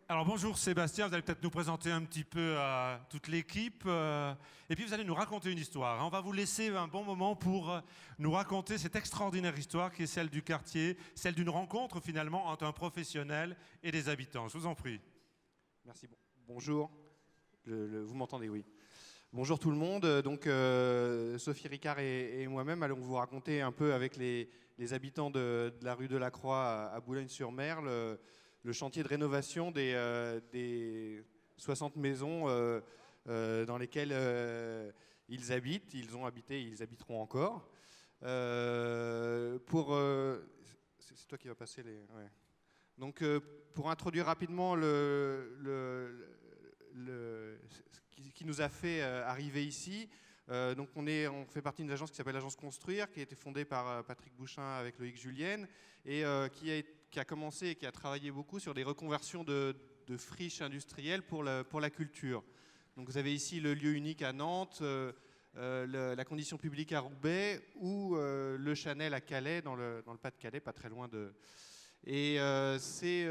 Alors bonjour Sébastien, vous allez peut-être nous présenter un petit peu toute l'équipe et puis vous allez nous raconter une histoire. On va vous laisser un bon moment pour nous raconter cette extraordinaire histoire qui est celle du quartier, celle d'une rencontre finalement entre un professionnel et des habitants. Je vous en prie. Merci. Bonjour. Vous m'entendez, oui. Bonjour tout le monde. Donc Sophie Ricard et moi-même allons vous raconter un peu avec les habitants de la rue de la Croix à Boulogne-sur-Mer le chantier de rénovation des 60 maisons dans lesquelles ils habitent. Ils ont habité, ils habiteront encore. C'est toi qui vas passer les... Ouais. Donc, pour introduire rapidement ce qui nous a fait arriver ici, donc on fait partie d'une agence qui s'appelle l'Agence Construire, qui a été fondée par Patrick Bouchin avec Loïc Julienne, et qui a commencé et qui a travaillé beaucoup sur des reconversions de friches industrielles pour la culture. Donc vous avez ici le lieu unique à Nantes, la condition publique à Roubaix, ou le Chanel à Calais, dans le Pas-de-Calais, pas très loin de... Et c'est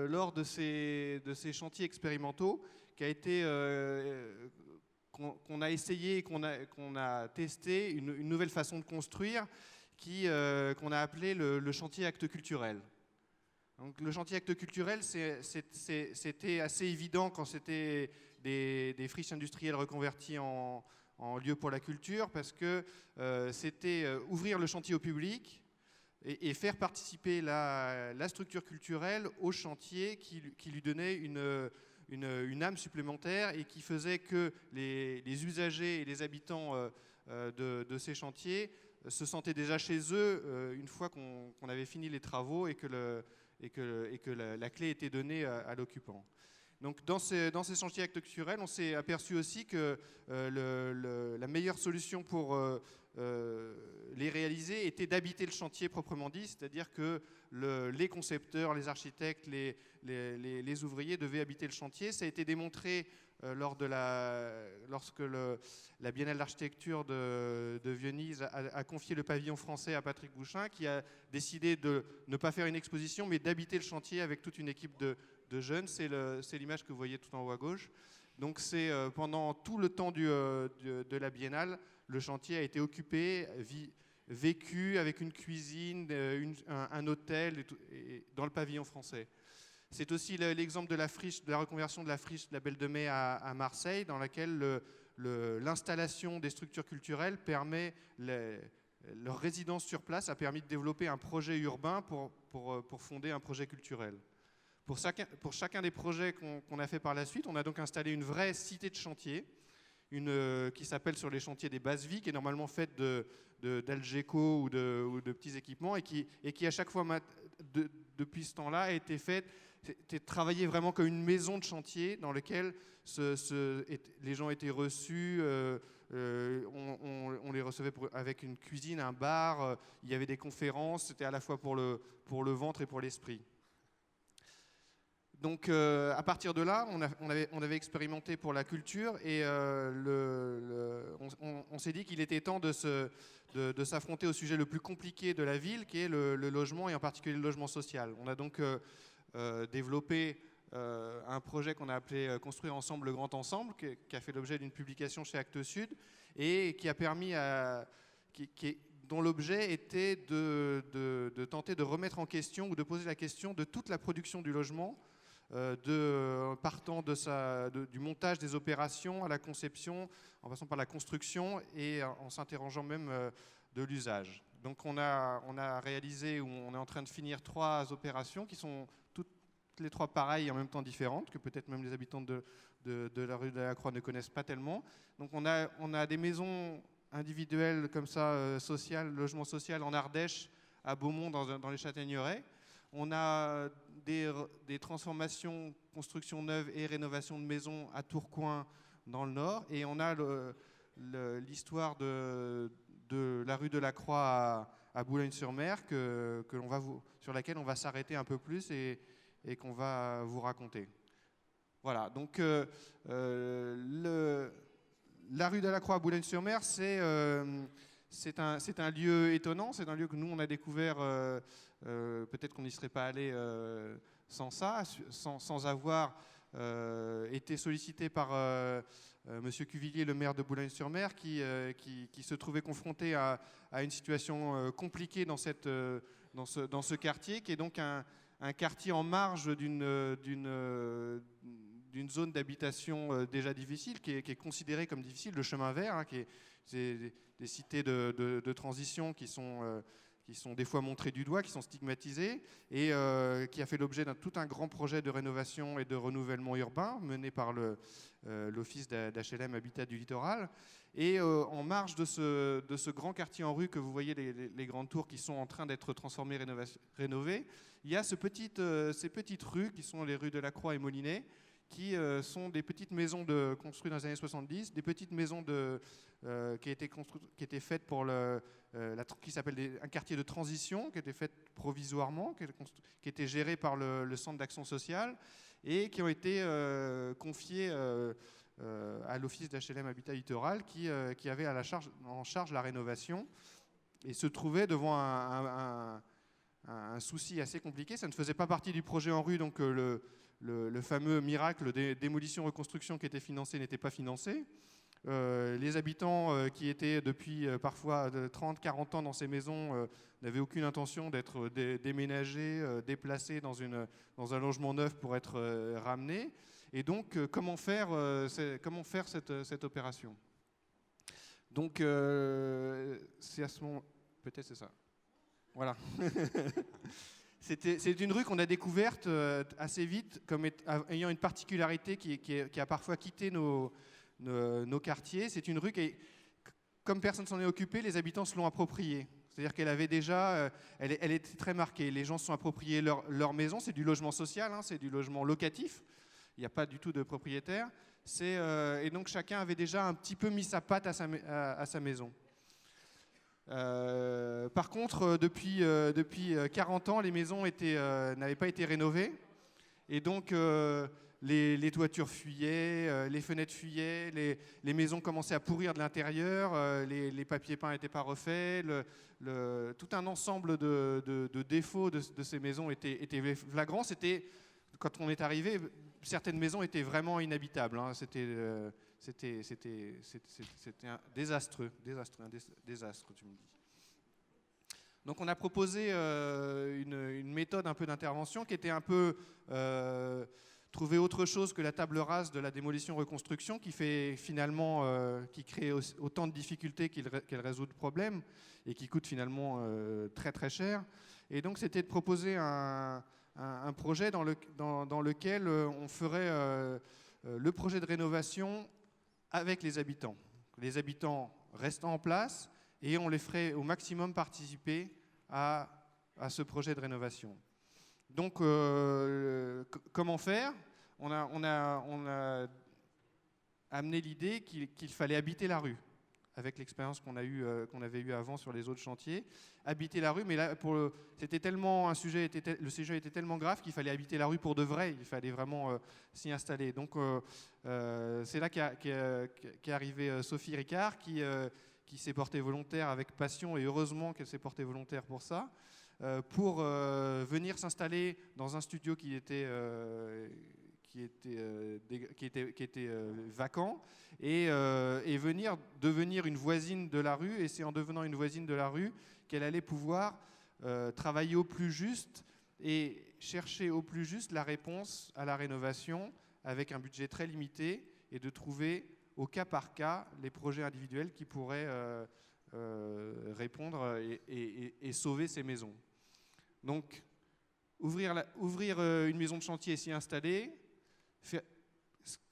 lors de ces chantiers expérimentaux qu'on a essayé et qu'on a testé une nouvelle façon de construire qu'on a appelé le chantier acte culturel. Donc, le chantier acte culturel, c'était assez évident quand c'était des friches industrielles reconverties en lieu pour la culture, parce que c'était ouvrir le chantier au public et faire participer la structure culturelle au chantier qui lui donnait une âme supplémentaire et qui faisait que les usagers et les habitants de ces chantiers se sentaient déjà chez eux une fois qu'on avait fini les travaux et que la clé était donnée à l'occupant. Donc dans ces chantiers actes culturels, on s'est aperçu aussi que la meilleure solution pour les réaliser était d'habiter le chantier proprement dit, c'est-à-dire que les concepteurs, les architectes, les ouvriers devaient habiter le chantier. Ça a été démontré lorsque la Biennale d'architecture de Venise a confié le pavillon français à Patrick Bouchin, qui a décidé de ne pas faire une exposition, mais d'habiter le chantier avec toute une équipe de jeunes. C'est l'image que vous voyez tout en haut à gauche. Donc c'est pendant tout le temps de la Biennale, le chantier a été occupé, vécu avec une cuisine, un hôtel dans le pavillon français. C'est aussi l'exemple de la reconversion de la friche de la Belle de Mai à Marseille, dans laquelle l'installation des structures culturelles permet leur résidence sur place a permis de développer un projet urbain pour fonder un projet culturel. Pour chacun des projets qu'on a fait par la suite, on a donc installé une vraie cité de chantier, qui s'appelle sur les chantiers des bases vies, qui est normalement faite d'Algeco ou de petits équipements, et qui à chaque fois, depuis ce temps-là, a été faite, travaillée vraiment comme une maison de chantier dans laquelle les gens étaient reçus, on les recevait avec une cuisine, un bar, il y avait des conférences, c'était à la fois pour le ventre et pour l'esprit. Donc à partir de là, on avait expérimenté pour la culture et on s'est dit qu'il était temps de s'affronter au sujet le plus compliqué de la ville, qui est le logement et en particulier le logement social. On a donc développé un projet qu'on a appelé Construire ensemble le grand ensemble, qui a fait l'objet d'une publication chez Actes Sud et qui a permis dont l'objet était de tenter de remettre en question ou de poser la question de toute la production du logement, partant du montage des opérations à la conception, en passant par la construction et en s'interrogeant même de l'usage. Donc on a réalisé, ou on est en train de finir 3 opérations qui sont toutes les 3 pareilles et en même temps différentes, que peut-être même les habitants de la rue de la Croix ne connaissent pas tellement. Donc on a des maisons individuelles comme ça, logement social en Ardèche, à Beaumont dans les Châtaigneraies. On a des transformations, construction neuve et rénovation de maisons à Tourcoing dans le nord. Et on a l'histoire de la rue de la Croix à Boulogne-sur-Mer sur laquelle on va s'arrêter un peu plus et qu'on va vous raconter. Voilà, donc la rue de la Croix à Boulogne-sur-Mer, c'est un lieu étonnant, c'est un lieu que nous on a découvert, peut-être qu'on n'y serait pas allé sans ça, sans avoir été sollicité par Monsieur Cuvillier, le maire de Boulogne-sur-Mer, qui se trouvait confronté à une situation compliquée dans ce quartier, qui est donc un quartier en marge d'une zone d'habitation déjà difficile, qui est considérée comme difficile, le chemin vert, hein, c'est des cités de transition qui sont des fois montrées du doigt, qui sont stigmatisées, et qui a fait l'objet d'un tout un grand projet de rénovation et de renouvellement urbain mené par l'Office d'HLM Habitat du Littoral. Et en marge de ce grand quartier en rue que vous voyez, les grandes tours qui sont en train d'être transformées, rénovées, il y a ces petites rues qui sont les rues de la Croix et Molinet, qui sont des petites maisons construites dans les années 70, des petites maisons qui étaient faites pour qui s'appelle un quartier de transition, qui était fait provisoirement, qui était géré par le Centre d'action sociale, et qui ont été confiés à l'Office d'HLM Habitat Littoral, qui avait en charge la rénovation, et se trouvait devant un souci assez compliqué. Ça ne faisait pas partie du projet en rue, donc le fameux miracle des démolitions-reconstructions qui était financé n'était pas financé. Les habitants qui étaient depuis parfois 30-40 ans dans ces maisons n'avaient aucune intention d'être déménagés, déplacés dans un logement neuf pour être ramenés. Et donc, comment faire cette opération? Donc, c'est à ce moment... Peut-être c'est ça. Voilà. C'est une rue qu'on a découverte assez vite comme ayant une particularité qui a parfois quitté nos quartiers. C'est une rue qui, comme personne s'en est occupé, les habitants se l'ont appropriée. C'est-à-dire qu'elle avait déjà, elle était très marquée. Les gens se sont appropriés leur maison. C'est du logement social, hein, c'est du logement locatif. Il n'y a pas du tout de propriétaire. Et donc chacun avait déjà un petit peu mis sa patte à sa maison. Par contre, depuis 40 ans, les maisons n'avaient pas été rénovées. Et donc, les toitures fuyaient, les fenêtres fuyaient, les maisons commençaient à pourrir de l'intérieur, les papiers peints n'étaient pas refaits, tout un ensemble de défauts de ces maisons était flagrant. Quand on est arrivé, certaines maisons étaient vraiment inhabitables. Hein. C'était un désastreux, un désastre, tu me dis. Donc on a proposé une méthode un peu d'intervention qui était un peu trouver autre chose que la table rase de la démolition-reconstruction, qui fait finalement, qui crée autant de difficultés qu'elle résout de problèmes et qui coûte finalement très très cher. Et donc c'était de proposer un projet dans lequel on ferait le projet de rénovation avec les habitants. Les habitants restent en place et on les ferait au maximum participer à ce projet de rénovation. Donc, comment faire ? On a amené l'idée qu'il fallait habiter la rue, avec l'expérience qu'on avait eue avant sur les autres chantiers. Habiter la rue, mais là, c'était tellement le sujet était tellement grave qu'il fallait habiter la rue pour de vrai. Il fallait vraiment s'y installer. Donc, c'est là qu'est arrivée Sophie Ricard, qui s'est portée volontaire avec passion, et heureusement qu'elle s'est portée volontaire pour ça, pour venir s'installer dans un studio qui était vacant et venir devenir une voisine de la rue. Et c'est en devenant une voisine de la rue qu'elle allait pouvoir travailler au plus juste et chercher au plus juste la réponse à la rénovation avec un budget très limité, et de trouver au cas par cas les projets individuels qui pourraient répondre et sauver ces maisons. Donc, ouvrir une maison de chantier et s'y installer, ce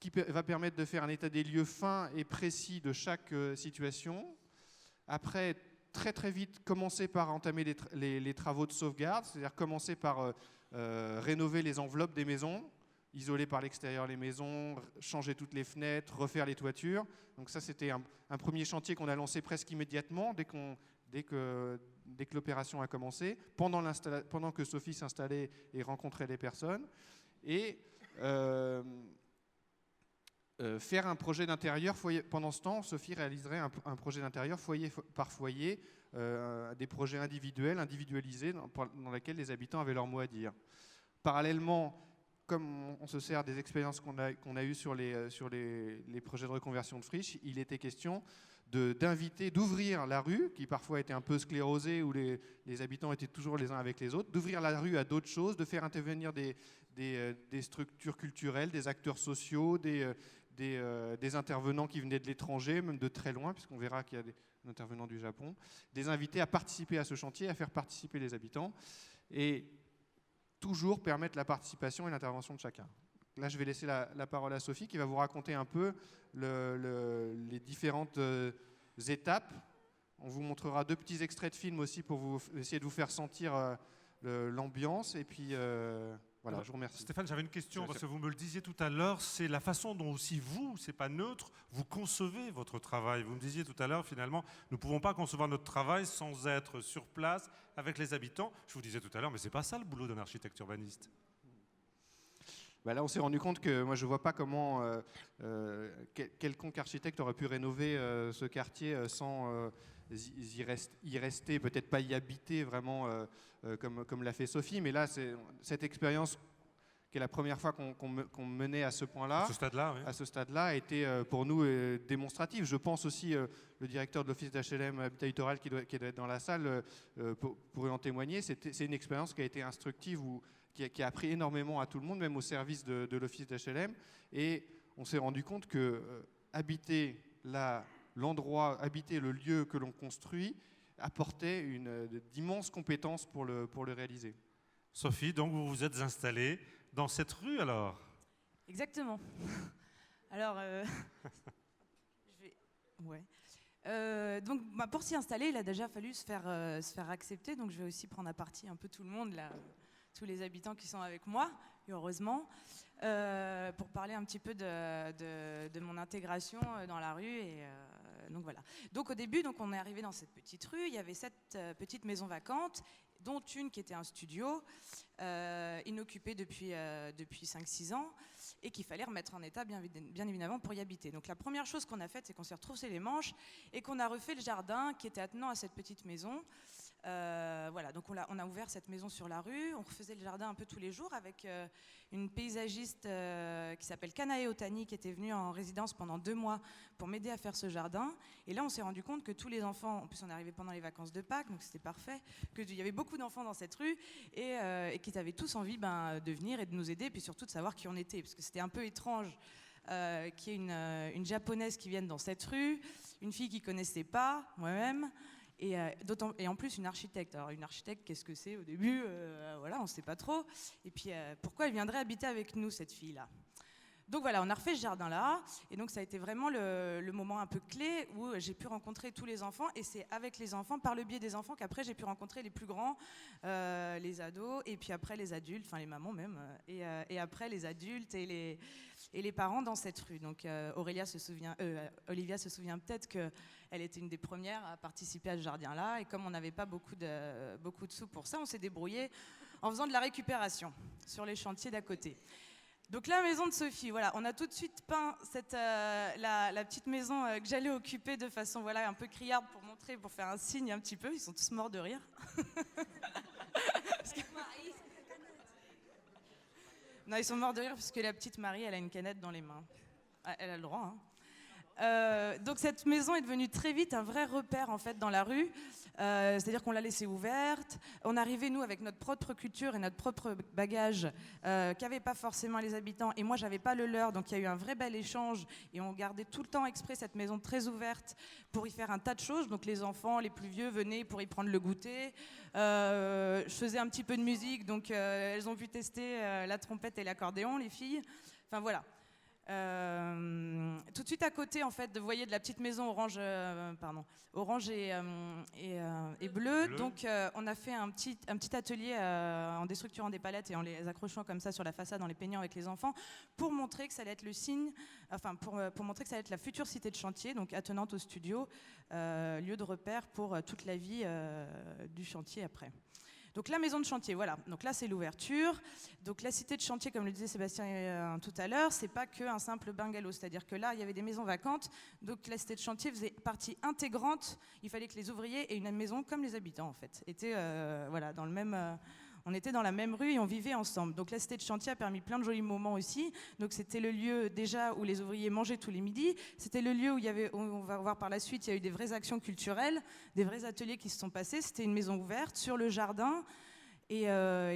qui va permettre de faire un état des lieux fin et précis de chaque situation. Après, très très vite, commencer par entamer les travaux de sauvegarde, c'est-à-dire commencer par rénover les enveloppes des maisons, isoler par l'extérieur les maisons, changer toutes les fenêtres, refaire les toitures. Donc ça, c'était un premier chantier qu'on a lancé presque immédiatement, dès que l'opération a commencé, pendant que Sophie s'installait et rencontrait les personnes. Et faire un projet d'intérieur foyer. Pendant ce temps, Sophie réaliserait un projet d'intérieur foyer par foyer, des projets individualisés dans lesquels les habitants avaient leur mot à dire. parallèlement, comme on se sert des expériences qu'on a eues sur les projets de reconversion de friches, il était question d'ouvrir la rue, qui parfois était un peu sclérosée, où les habitants étaient toujours les uns avec les autres, d'ouvrir la rue à d'autres choses, de faire intervenir des structures culturelles, des acteurs sociaux, des intervenants qui venaient de l'étranger, même de très loin, puisqu'on verra qu'il y a des intervenants du Japon, des invités à participer à ce chantier, à faire participer les habitants, et toujours permettre la participation et l'intervention de chacun. Là, je vais laisser la parole à Sophie, qui va vous raconter un peu les différentes étapes. On vous montrera 2 petits extraits de films aussi pour essayer de vous faire sentir l'ambiance, et puis... voilà, je vous remercie. Stéphane, j'avais une question, parce que vous me le disiez tout à l'heure, c'est la façon dont aussi vous, c'est pas neutre, vous concevez votre travail. Vous me disiez tout à l'heure, finalement, nous ne pouvons pas concevoir notre travail sans être sur place avec les habitants. Je vous disais tout à l'heure, mais c'est pas ça le boulot d'un architecte urbaniste. Bah là, on s'est rendu compte que moi, je ne vois pas comment quelconque architecte aurait pu rénover ce quartier sans y rester, peut-être pas y habiter vraiment comme l'a fait Sophie. Mais là, cette expérience qui est la première fois qu'on menait à ce point-là, à ce stade-là, a été pour nous démonstrative. Je pense aussi, le directeur de l'Office d'HLM Habitat Littoral qui doit être dans la salle pourrait en témoigner. C'est une expérience qui a été instructive, qui a appris énormément à tout le monde, même au service de l'Office d'HLM. Et on s'est rendu compte que habiter l'endroit, habiter le lieu que l'on construit, apportait d'immenses compétences pour le réaliser. Sophie, donc vous vous êtes installée dans cette rue alors? Exactement. Alors, donc pour s'y installer, il a déjà fallu se faire accepter. Donc je vais aussi prendre à partie un peu tout le monde, là, tous les habitants qui sont avec moi, heureusement, pour parler un petit peu de mon intégration dans la rue. Donc voilà. Donc au début, on est arrivé dans cette petite rue. Il y avait 7 petites maisons vacantes, dont une qui était un studio, inoccupé depuis 5-6 ans, et qu'il fallait remettre en état bien évidemment pour y habiter. Donc la première chose qu'on a faite, c'est qu'on s'est retroussé les manches et qu'on a refait le jardin qui était attenant à cette petite maison. Voilà, donc on a ouvert cette maison sur la rue, on refaisait le jardin un peu tous les jours avec une paysagiste qui s'appelle Kanae Otani, qui était venue en résidence pendant 2 mois pour m'aider à faire ce jardin. Et là, on s'est rendu compte que tous les enfants, en plus on est arrivé pendant les vacances de Pâques, donc c'était parfait, qu'il y avait beaucoup d'enfants dans cette rue et qu'ils avaient tous envie de venir et de nous aider, et puis surtout de savoir qui on était, parce que c'était un peu étrange qu'il y ait une japonaise qui vienne dans cette rue, une fille qui ne connaissait pas, moi-même, et en plus une architecte. Alors une architecte, qu'est-ce que c'est au début? Voilà, on ne sait pas trop. Et puis pourquoi elle viendrait habiter avec nous, cette fille-là? Donc voilà, on a refait ce jardin-là, et donc ça a été vraiment le moment un peu clé où j'ai pu rencontrer tous les enfants, et c'est avec les enfants, par le biais des enfants, qu'après j'ai pu rencontrer les plus grands, les ados, et puis après les adultes, enfin les mamans même, et après les adultes et les parents dans cette rue. Donc Olivia se souvient peut-être qu'elle était une des premières à participer à ce jardin-là, et comme on n'avait pas beaucoup de sous pour ça, on s'est débrouillé en faisant de la récupération sur les chantiers d'à côté. Donc la maison de Sophie, voilà, on a tout de suite peint la petite maison que j'allais occuper de façon un peu criarde pour faire un signe un petit peu. Ils sont tous morts de rire. Non, ils sont morts de rire parce que la petite Marie, elle a une canette dans les mains. Elle a le droit, hein. Donc cette maison est devenue très vite un vrai repère en fait dans la rue, c'est-à-dire qu'on l'a laissée ouverte. On arrivait nous avec notre propre culture et notre propre bagage qu'avaient pas forcément les habitants, et moi j'avais pas le leur, donc il y a eu un vrai bel échange et on gardait tout le temps exprès cette maison très ouverte pour y faire un tas de choses. Donc les enfants, les plus vieux venaient pour y prendre le goûter. Je faisais un petit peu de musique, donc elles ont pu tester la trompette et l'accordéon, les filles. Enfin voilà. Tout de suite à côté, en fait, vous voyez de la petite maison orange et bleu. Donc, on a fait un petit atelier en déstructurant des palettes et en les accrochant comme ça sur la façade, en les peignant avec les enfants, pour montrer que ça allait être le signe, enfin, pour montrer que ça allait être la future cité de chantier, donc attenante au studio, lieu de repère pour toute la vie du chantier après. Donc la maison de chantier, voilà. Donc là, c'est l'ouverture. Donc la cité de chantier, comme le disait Sébastien tout à l'heure, c'est pas qu'un simple bungalow. C'est-à-dire que là, il y avait des maisons vacantes. Donc la cité de chantier faisait partie intégrante. Il fallait que les ouvriers aient une maison comme les habitants, en fait. Étaient dans le même... On était dans la même rue et on vivait ensemble. Donc la cité de chantier a permis plein de jolis moments aussi. Donc c'était le lieu déjà où les ouvriers mangeaient tous les midis. C'était le lieu où on va voir par la suite, il y a eu des vraies actions culturelles, des vrais ateliers qui se sont passés. C'était une maison ouverte sur le jardin. Et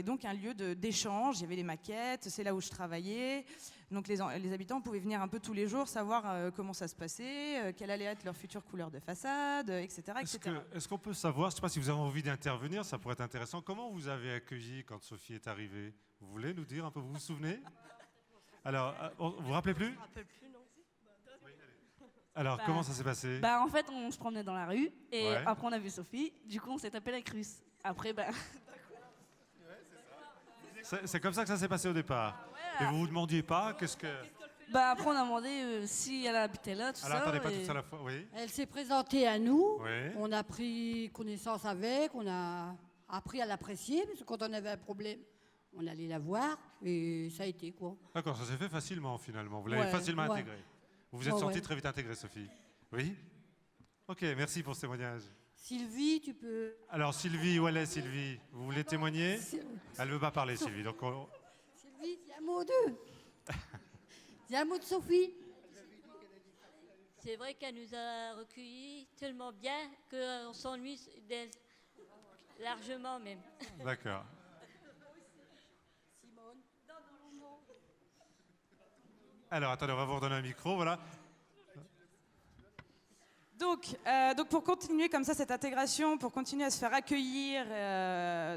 donc un lieu d'échange, il y avait les maquettes, c'est là où je travaillais. Donc les habitants pouvaient venir un peu tous les jours, savoir comment ça se passait, quelle allait être leur future couleur de façade, etc. Est-ce qu'on peut savoir, je ne sais pas si vous avez envie d'intervenir, ça pourrait être intéressant, comment vous avez accueilli quand Sophie est arrivée? Vous voulez nous dire un peu, vous vous souvenez? Alors, vous vous rappelez plus? Je me rappelle plus, non. Alors, comment ça s'est passé? En fait, on se promenait dans la rue et Ouais. après on a vu Sophie. Du coup, on s'est tapé la cruce. Après, C'est comme ça que ça s'est passé au départ. Et vous vous demandiez pas qu'est-ce que... après on a demandé si elle habitait là, tout Alors, ça. attendez, pas tous à la fois, oui. Elle s'est présentée à nous, Oui. on a pris connaissance avec, on a appris à l'apprécier, parce que quand on avait un problème, on allait la voir, et ça a été quoi. D'accord, ça s'est fait facilement finalement. Vous l'avez Ouais, facilement ouais. intégré. Vous vous êtes Ouais, sentie ouais. très vite intégrée, Sophie. Oui. Ok, merci pour ce témoignage. Sylvie, tu peux... Alors Sylvie, où elle est Sylvie? Vous voulez témoigner? Elle ne veut pas parler, Sylvie. Donc Sylvie, dis un mot d'eux. Dis un mot de Sophie. C'est vrai qu'elle nous a recueillis tellement bien qu'on s'ennuie d'elle. Largement même. D'accord. Alors attendez, on va vous redonner un micro, voilà. Donc pour continuer comme ça cette intégration, pour continuer à se faire accueillir,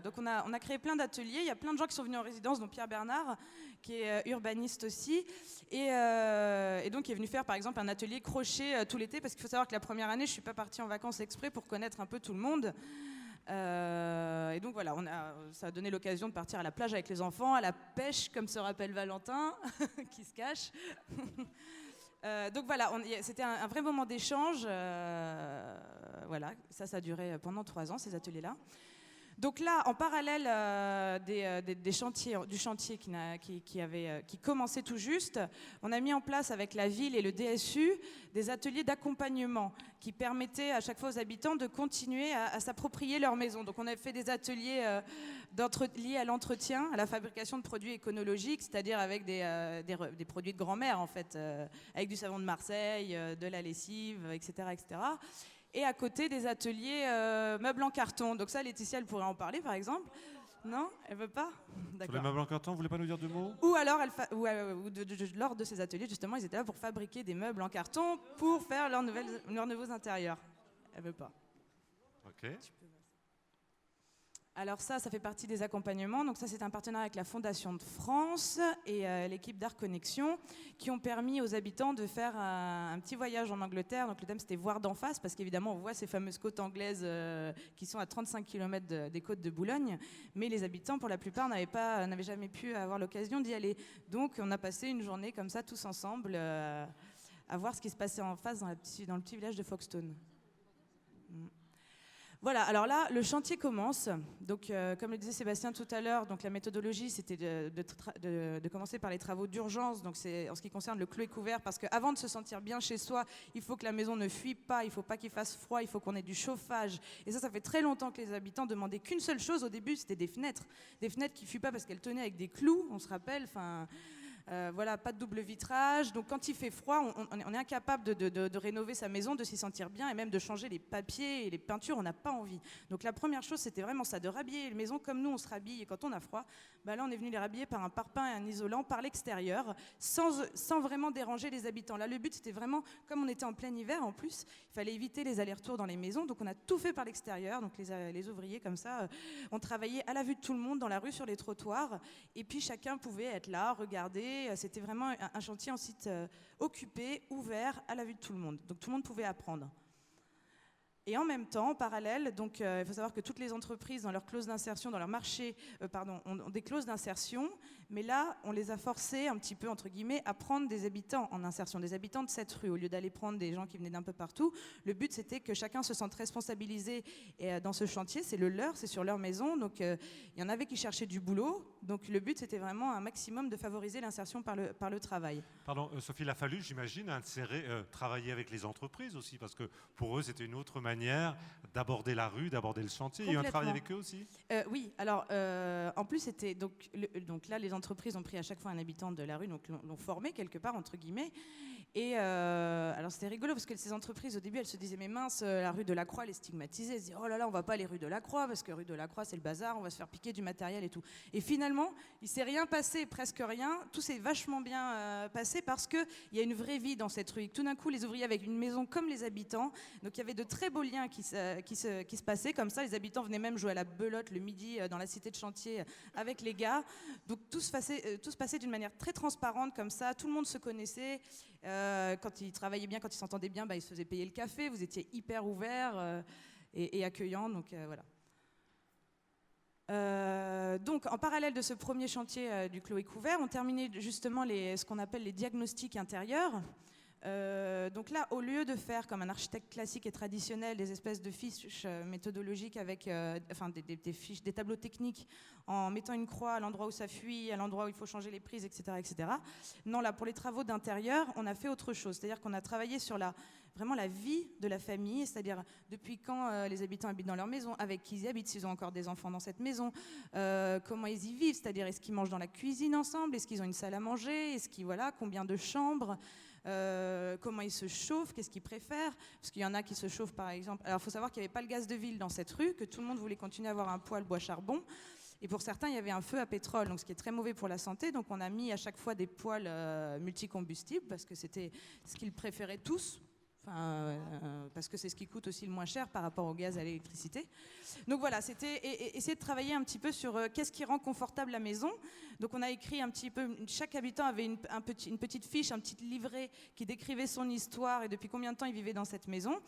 donc on a créé plein d'ateliers. Il y a plein de gens qui sont venus en résidence, dont Pierre Bernard, qui est urbaniste aussi, et donc il est venu faire par exemple un atelier crochet tout l'été, parce qu'il faut savoir que la première année, je suis pas partie en vacances exprès pour connaître un peu tout le monde. Et donc voilà, ça a donné l'occasion de partir à la plage avec les enfants, à la pêche, comme se rappelle Valentin, qui se cache. Donc voilà, c'était un vrai moment d'échange. Voilà, ça a duré pendant 3 ans, ces ateliers-là. Donc là, en parallèle du chantier qui commençait tout juste, on a mis en place avec la ville et le DSU des ateliers d'accompagnement qui permettaient à chaque fois aux habitants de continuer à s'approprier leur maison. Donc on a fait des ateliers liés à l'entretien, à la fabrication de produits éconologiques, c'est-à-dire avec des produits de grand-mère en fait, avec du savon de Marseille, de la lessive, etc., etc. Et à côté des ateliers meubles en carton. Donc ça, Laetitia, elle pourrait en parler, par exemple. Non, elle veut pas. Sur D'accord. les meubles en carton, vous voulez pas nous dire deux mots? Ou alors, lors de ces ateliers, justement, ils étaient là pour fabriquer des meubles en carton pour faire leurs nouveaux intérieurs. Elle veut pas. Ok. Alors ça fait partie des accompagnements. Donc ça, c'est un partenariat avec la Fondation de France et l'équipe d'Art Connexion qui ont permis aux habitants de faire un petit voyage en Angleterre. Donc le thème, c'était voir d'en face, parce qu'évidemment, on voit ces fameuses côtes anglaises qui sont à 35 km des côtes de Boulogne. Mais les habitants, pour la plupart, n'avaient jamais pu avoir l'occasion d'y aller. Donc on a passé une journée comme ça, tous ensemble, à voir ce qui se passait en face dans le petit village de Folkestone. Voilà, alors là, le chantier commence. Donc, comme le disait Sébastien tout à l'heure, donc la méthodologie, c'était de commencer par les travaux d'urgence. Donc, c'est en ce qui concerne le clos et couvert, parce qu'avant de se sentir bien chez soi, il faut que la maison ne fuit pas, il ne faut pas qu'il fasse froid, il faut qu'on ait du chauffage. Et ça fait très longtemps que les habitants demandaient qu'une seule chose au début, c'était des fenêtres. Des fenêtres qui ne fuient pas parce qu'elles tenaient avec des clous, on se rappelle, voilà, pas de double vitrage. Donc quand il fait froid, on est incapable de rénover sa maison, de s'y sentir bien et même de changer les papiers et les peintures, on n'a pas envie. Donc la première chose, c'était vraiment ça, de rhabiller les maisons comme nous on se rhabille quand on a froid. Là, on est venu les rhabiller par un parpaing et un isolant par l'extérieur, sans vraiment déranger les habitants. Là, le but, c'était vraiment, comme on était en plein hiver en plus, il fallait éviter les allers-retours dans les maisons, donc on a tout fait par l'extérieur. Donc les ouvriers comme ça, on travaillait à la vue de tout le monde dans la rue, sur les trottoirs, et puis chacun pouvait être là, regarder. C'était vraiment un chantier en site occupé, ouvert, à la vue de tout le monde. Donc tout le monde pouvait apprendre. Et en même temps, en parallèle, donc il faut savoir que toutes les entreprises, dans leurs clauses d'insertion, dans leur marché, ont des clauses d'insertion, mais là, on les a forcés un petit peu, entre guillemets, à prendre des habitants en insertion, des habitants de cette rue, au lieu d'aller prendre des gens qui venaient d'un peu partout. Le but, c'était que chacun se sente responsabilisé dans ce chantier. C'est le leur, c'est sur leur maison. Donc, il y en avait qui cherchaient du boulot. Donc, le but, c'était vraiment un maximum de favoriser l'insertion par le travail. Pardon, Sophie, il a fallu, j'imagine, travailler avec les entreprises aussi, parce que pour eux, c'était une autre manière manière d'aborder la rue, d'aborder le chantier. Il y a eu un travail avec eux aussi? Oui, alors en plus c'était donc là les entreprises ont pris à chaque fois un habitant de la rue, donc l'ont formé quelque part entre guillemets. Et alors c'était rigolo parce que ces entreprises au début elles se disaient mais mince, la rue de la Croix elle est stigmatisée, elles se disaient oh là là on va pas aller rue de la Croix parce que rue de la Croix c'est le bazar, on va se faire piquer du matériel et tout. Et finalement il s'est rien passé, presque rien, tout s'est vachement bien passé parce qu'il y a une vraie vie dans cette rue. Et tout d'un coup les ouvriers avaient une maison comme les habitants, donc il y avait de très beaux liens qui se passaient comme ça. Les habitants venaient même jouer à la belote le midi dans la cité de chantier avec les gars. Donc tout se passait d'une manière très transparente comme ça, tout le monde se connaissait. Quand ils travaillaient bien, quand ils s'entendaient bien, ils se faisaient payer le café, vous étiez hyper ouverts et accueillants, donc voilà. Donc en parallèle de ce premier chantier du clos et couvert, on terminait justement ce qu'on appelle les diagnostics intérieurs. Donc là, au lieu de faire comme un architecte classique et traditionnel des espèces de fiches méthodologiques avec des fiches, des tableaux techniques en mettant une croix à l'endroit où ça fuit, à l'endroit où il faut changer les prises, etc., etc. Non, là, pour les travaux d'intérieur, on a fait autre chose. C'est-à-dire qu'on a travaillé sur vraiment la vie de la famille, c'est-à-dire depuis quand les habitants habitent dans leur maison, avec qui ils y habitent, s'ils ont encore des enfants dans cette maison, comment ils y vivent, c'est-à-dire est-ce qu'ils mangent dans la cuisine ensemble, est-ce qu'ils ont une salle à manger, combien de chambres, comment ils se chauffent, qu'est-ce qu'ils préfèrent, parce qu'il y en a qui se chauffent par exemple. Alors il faut savoir qu'il n'y avait pas le gaz de ville dans cette rue, que tout le monde voulait continuer à avoir un poêle bois charbon, et pour certains il y avait un feu à pétrole, donc ce qui est très mauvais pour la santé. Donc on a mis à chaque fois des poêles multicombustibles parce que c'était ce qu'ils préféraient tous. Parce que c'est ce qui coûte aussi le moins cher par rapport au gaz et à l'électricité. Donc voilà, c'était essayer de travailler un petit peu sur qu'est-ce qui rend confortable la maison. Donc on a écrit un petit peu, chaque habitant avait une petite fiche, un petit livret qui décrivait son histoire et depuis combien de temps il vivait dans cette maison.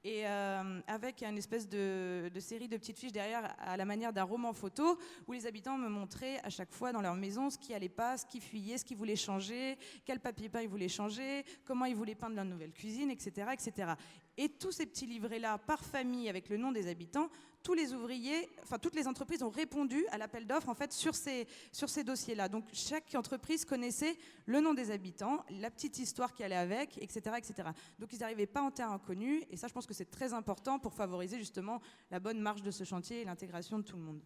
Et avec une espèce de série de petites fiches derrière à la manière d'un roman photo où les habitants me montraient à chaque fois dans leur maison ce qui allait pas, ce qui fuyait, ce qu'ils voulaient changer, quel papier peint ils voulaient changer, comment ils voulaient peindre leur nouvelle cuisine, etc., etc. Et tous ces petits livrets-là, par famille, avec le nom des habitants, toutes les entreprises ont répondu à l'appel d'offres en fait, sur ces dossiers-là. Donc chaque entreprise connaissait le nom des habitants, la petite histoire qui allait avec, etc., etc. Donc ils n'arrivaient pas en terre inconnue, et ça je pense que c'est très important pour favoriser justement la bonne marche de ce chantier et l'intégration de tout le monde.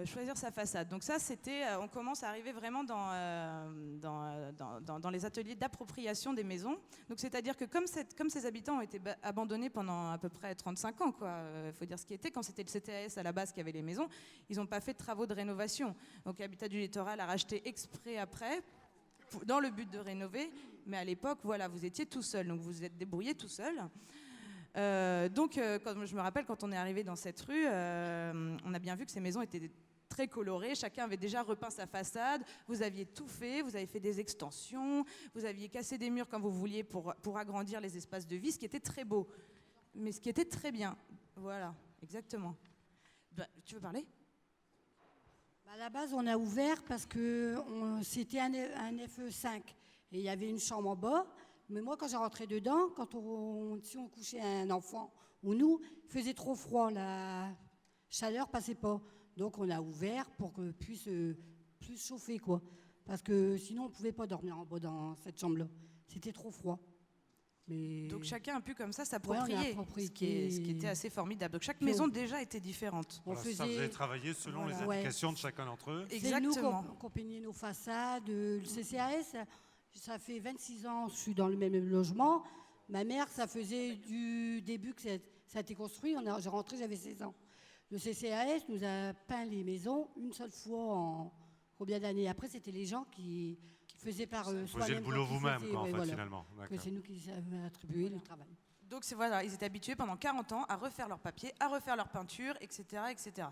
Choisir sa façade. Donc ça, on commence à arriver vraiment dans les ateliers d'appropriation des maisons. Donc c'est-à-dire que comme ces habitants ont été abandonnés pendant à peu près 35 ans, il faut dire ce qui était, quand c'était le CTAS à la base qui avait les maisons, ils n'ont pas fait de travaux de rénovation. Donc Habitat du Littoral a racheté exprès après, dans le but de rénover, mais à l'époque, voilà, vous étiez tout seul, donc vous vous êtes débrouillé tout seul. Quand je me rappelle, quand on est arrivé dans cette rue, on a bien vu que ces maisons étaient très colorées, chacun avait déjà repeint sa façade, vous aviez tout fait, vous avez fait des extensions, vous aviez cassé des murs quand vous vouliez pour agrandir les espaces de vie, ce qui était très beau, mais ce qui était très bien. Voilà, exactement. Tu veux parler ? À la base, on a ouvert parce que c'était un FE5 et il y avait une chambre en bas. Mais moi, quand j'ai rentré dedans, si on couchait un enfant ou nous, il faisait trop froid, la chaleur passait pas. Donc on a ouvert pour que puisse plus chauffer, quoi. Parce que sinon, on pouvait pas dormir en bas dans cette chambre-là. C'était trop froid. Mais... Donc chacun a pu comme ça s'approprier, ce qui était assez formidable. Donc chaque Puis maison déjà était différente. Voilà, ça faisait travailler selon les indications de chacun d'entre eux. Exactement. C'est nous qu'on peignait nos façades. Le CCAS, ça fait 26 ans que je suis dans le même logement. Ma mère, ça faisait du début que ça a été construit. J'ai rentré, j'avais 16 ans. Le CCAS nous a peint les maisons une seule fois en combien d'années. Après, c'était les gens qui faisaient par soi-même. Vous faisiez le boulot vous-même, finalement. Que c'est nous qui avons attribué le travail. Donc ils étaient habitués pendant 40 ans à refaire leurs papiers, à refaire leur peinture, etc., etc.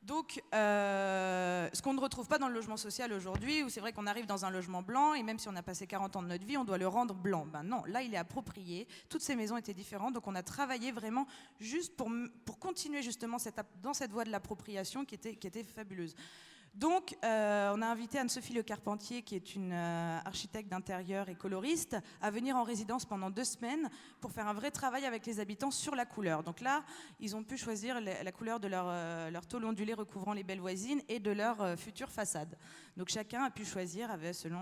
Donc, ce qu'on ne retrouve pas dans le logement social aujourd'hui, où c'est vrai qu'on arrive dans un logement blanc, et même si on a passé 40 ans de notre vie, on doit le rendre blanc. Ben non, là, il est approprié. Toutes ces maisons étaient différentes, donc on a travaillé vraiment juste pour continuer justement dans cette voie de l'appropriation qui était fabuleuse. Donc, on a invité Anne-Sophie Le Carpentier, qui est une architecte d'intérieur et coloriste, à venir en résidence pendant 2 semaines pour faire un vrai travail avec les habitants sur la couleur. Donc là, ils ont pu choisir la couleur de leur tôle ondulée recouvrant les belles voisines et de leur future façade. Donc chacun a pu choisir selon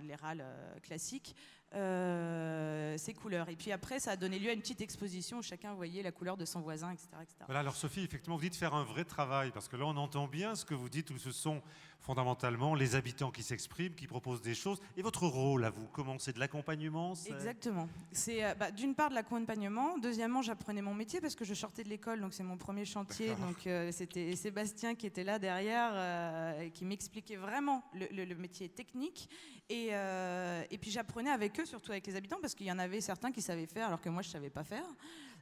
les râles classiques, ces couleurs. Et puis après, ça a donné lieu à une petite exposition où chacun voyait la couleur de son voisin, etc. Voilà, alors Sophie, effectivement, vous dites faire un vrai travail, parce que là, on entend bien ce que vous dites, où ce sont fondamentalement les habitants qui s'expriment, qui proposent des choses. Et votre rôle, à vous, comment c'est de l'accompagnement? Exactement. C'est d'une part de l'accompagnement, deuxièmement, j'apprenais mon métier parce que je sortais de l'école, donc c'est mon premier chantier. Donc c'était Sébastien qui était là derrière, et qui m'expliquait vraiment le métier technique. Et puis j'apprenais avec eux, surtout avec les habitants, parce qu'il y en avait certains qui savaient faire alors que moi je ne savais pas faire.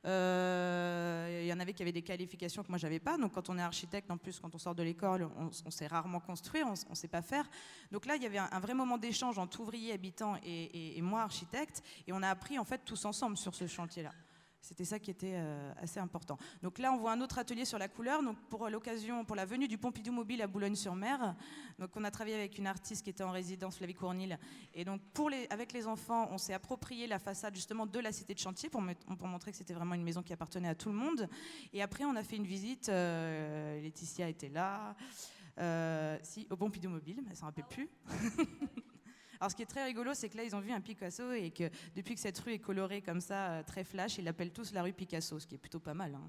Il y en avait qui avaient des qualifications que moi j'avais pas. Donc quand on est architecte, en plus quand on sort de l'école, on sait rarement construire, on sait pas faire. Donc là il y avait un vrai moment d'échange entre ouvriers, habitants et moi architecte, et on a appris en fait tous ensemble sur ce chantier-là. C'était ça qui était assez important. Donc là, on voit un autre atelier sur la couleur. Donc pour l'occasion, pour la venue du Pompidou Mobile à Boulogne-sur-Mer, donc on a travaillé avec une artiste qui était en résidence, Flavie Cournil. Et donc avec les enfants, on s'est approprié la façade justement de la cité de chantier pour montrer que c'était vraiment une maison qui appartenait à tout le monde. Et après, on a fait une visite. Laetitia était là. Au Pompidou Mobile, elle s'en rappelle plus. Alors, ce qui est très rigolo, c'est que là, ils ont vu un Picasso et que depuis que cette rue est colorée comme ça, très flash, ils l'appellent tous la rue Picasso, ce qui est plutôt pas mal. Hein.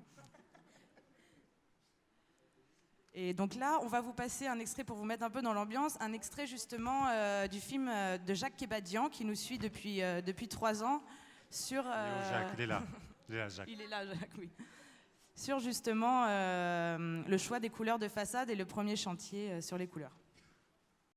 Et donc là, on va vous passer un extrait pour vous mettre un peu dans l'ambiance, un extrait justement du film de Jacques Kébadian qui nous suit depuis 3 ans sur... Jacques, il est là. Il est là, Jacques. Il est là, Jacques, oui. Sur justement le choix des couleurs de façade et le premier chantier sur les couleurs.